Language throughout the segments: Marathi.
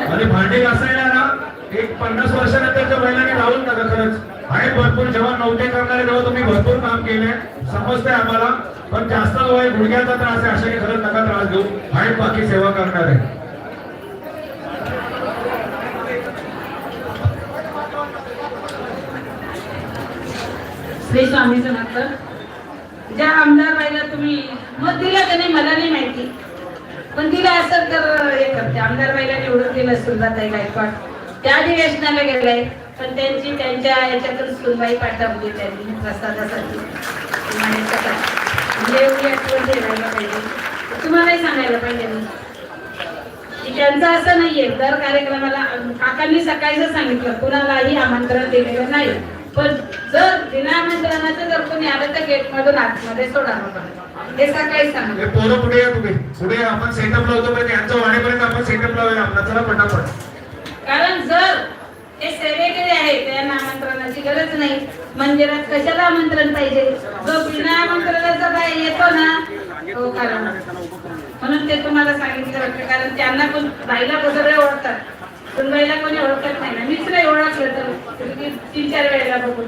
आणि भांडी घासायला ना एक 50 वर्षानंतरच्या महिलांनी लावून नका. खरंच आहेत भरपूर, जेव्हा नव्हते करणारे तेव्हा तुम्ही भरपूर काम केले, समजतंय आम्हाला. पण जास्त वय गुडघ्याचा त्रास आहे अशाने खरंच नका त्रास देऊ. आहेत बाकी सेवा करणारे. श्री स्वामी समर्थ. ज्या आमदार बाईला तुम्ही मत दिलं का नाही मला नाही माहिती, पण तिला असं तर हे करते. आमदार बाईला निवडून दिलं सुनबाई गायकवाड, त्या अधिवेशनाला गेलाय, पण त्यांची त्यांच्या याच्यातून सुनबाई पाठवली त्यांनी प्रसादासाठी. म्हणजे एवढी आठवण ठेवायला पाहिजे, तुम्हालाही सांगायला पाहिजे की त्यांचं असं नाहीये. दर कार्यक्रमाला काकांनी सकाळीच सांगितलं कुणालाही आमंत्रण दिलेलं नाही, पण जर बिना आमंत्रणाचं जर कोणी आलं तर गेट मधून आतमध्ये सोडा हे सकाळी सांगितलं. पोरं पुढे या, तुम्ही पुढे आपण सेटअप लावतो, पण त्यांचं वाढेपर्यंत आपण सेटअप लावूया आपला. चला पटापट. कारण जर ते सेवेकरी आहे त्यांना आमंत्रणाची गरज नाही, मंदिरात कशाला आमंत्रण पाहिजे? जो बिना आमंत्रणाचा बाई येतो ना तो कारण. म्हणून ते तुम्हाला सांगितलं वाटतं, कारण त्यांना पण बाईला सगळे ओळखतात, पण बाईला कोणी ओळखत नाही ना. मीच नाही ओळखलं तर 3-4 वेळेला बघून,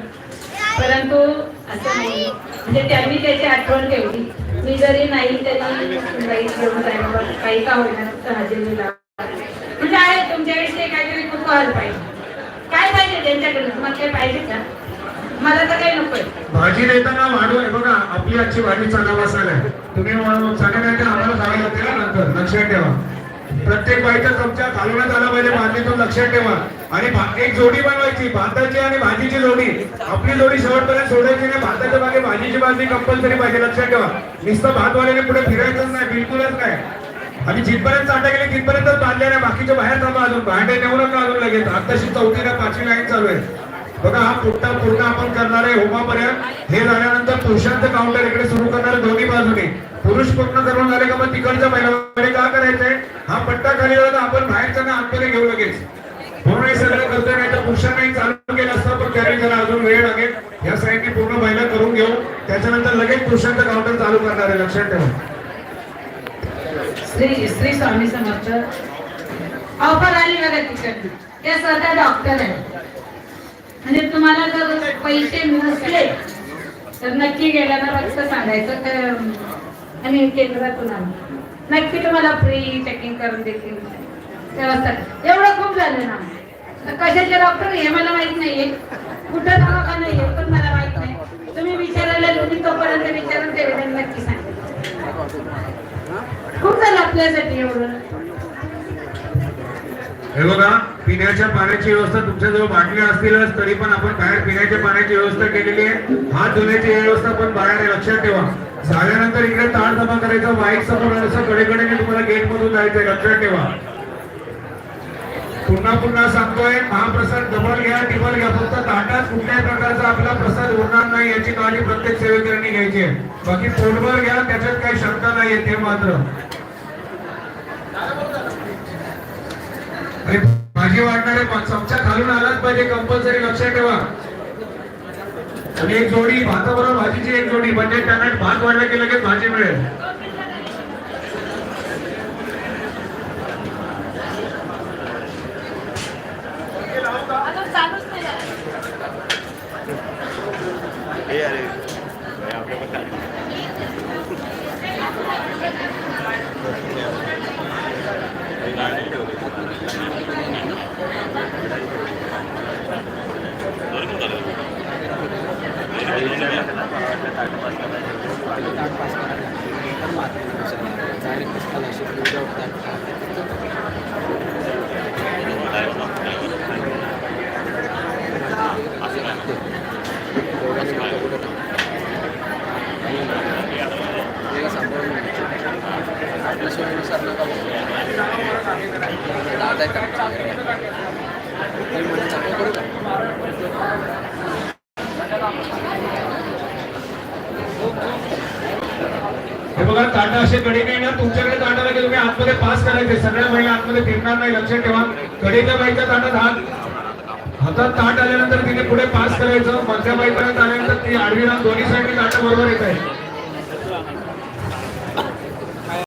परंतु असं नाही. म्हणजे त्यांनी त्याची आठवण ठेवली. मी जरी नाही तरी बाई घेऊन जायला काही का होईना हजेरीला. म्हणजे आहे तुमच्याकडे काहीतरी कुतूहल पाहिजे. काय पाहिजे त्यांच्याकडे? तुम्हाला काय पाहिजे का? मला तर काही नकोय. भाजी देताना वाढू आहे बघा. आपली आजची भाजी चणा मसाला आहे. तुम्ही चणे नाही तर आम्हाला खायला लागते ना नंतर, लक्षात ठेवा. प्रत्येक बाईचा चमचा घालवण्यात आला पाहिजे भाजीतून, लक्षात ठेवा. आणि एक जोडी बनवायची, भाताची आणि भाजीची जोडी. आपली जोडी शेवटपर्यंत सोडायची नाही. भाताच्या मागे भाजीची भाजी कंपल्सरी पाहिजे, लक्षात ठेवा. नुसतं भातवाल्याने पुढे फिरायचंच नाही, बिलकुलच नाही. आणि जिथपर्यंत चाटा गेले तिथपर्यंतच बांधले नाही, बाकीच्या बाहेर थांबा. अजून भांडे नेऊ नका अजून लगेच. आताशी 4थी का 5वी लाईन चालू आहे बघा. हा पुट्टा पूर्ण आपण करणार आहे होमापर्यंत. हे झाल्यानंतर पुरुषांचं काउंटर इकडे सुरू करणार दोन्ही बाजूने. पुरुष पूर्ण करून झाले का मग तिकडच्या महिलांकडे का करायचंय? हा पट्टा खाली होता आपण बाहेरचा ना आतमध्ये घेऊ लगेच. म्हणून हे सगळं करतोय, नाही तर पुरुषांनाही चालू केलं असतं, पण त्याने जरा अजून वेळ लागेल. या साईडने पूर्ण महिला करून घेऊ, त्याच्यानंतर लगेच पुरुषांचं काउंटर चालू करणार आहे, लक्षात ठेवा. श्री श्री स्वामी समर्थ. ऑफर आली बघा तिकडे. ते स्वतः डॉक्टर आहे. म्हणजे तुम्हाला जर पैसे नसले तर नक्की गेल्यानं रक्त सांगायचं तर आणि केंद्रातून आलो नक्की तुम्हाला फ्री चेकिंग करून देतील व्यवस्था. एवढं खूप झालं ना. कशाचे डॉक्टर हे मला माहित नाहीये, कुठं दवाखाना नाहीये पण मला माहित नाही. तुम्ही विचारायला तुम्ही तोपर्यंत विचारून ते नक्की सांगितलं. खूप झालं आपल्यासाठी एवढं. हे बघा, पिण्याच्या पाण्याची व्यवस्था तुमच्याजवळ बाटल्या असतीलच, तरी पण आपण बाहेर पिण्याच्या पाण्याची व्यवस्था केलेली आहे. हात धुण्याची व्यवस्था पण बाहेर आहे, लक्षात ठेवा. झाल्यानंतर इकडे ताट जमा करायचा, बाईक समोर असं कडेकडेने तुम्हाला गेट मधून जायचंय, लक्षात ठेवा. पुन्हा सांगतोय, महाप्रसाद डबल घ्या टिबल घ्या, फक्त ताटात कुठल्याही प्रकारचा आपला प्रसाद उरणार नाही याची काळजी प्रत्येक सेवेकऱ्यांनी घ्यायची आहे. बाकी पोटभर घ्या, त्याच्यात काही शंका नाहीये ते मात्र. भाजी वाढणारे चमचा खालून आलाच पाहिजे कंपल्सरी, लक्षात ठेवा. आणि एक जोडी भाताबरोबर भाजीची एक जोडी, म्हणजे त्यांना भात वाढला की लगेच भाजी मिळेल. हे बघा, ताटा असे कडे नाही ना तुमच्याकडे ताटाला की तुम्ही आतमध्ये पास करायचे. सगळ्या महिला आतमध्ये फिरणार नाही, लक्षात ठेवा. कडेच्या बाईच्या ताटात हातात ताट आल्यानंतर तिने पुढे पास करायचं. मधल्या बाईपर्यंत आल्यानंतर ती आडवी दोन्ही साईडने ताट बरोबर येत आहे.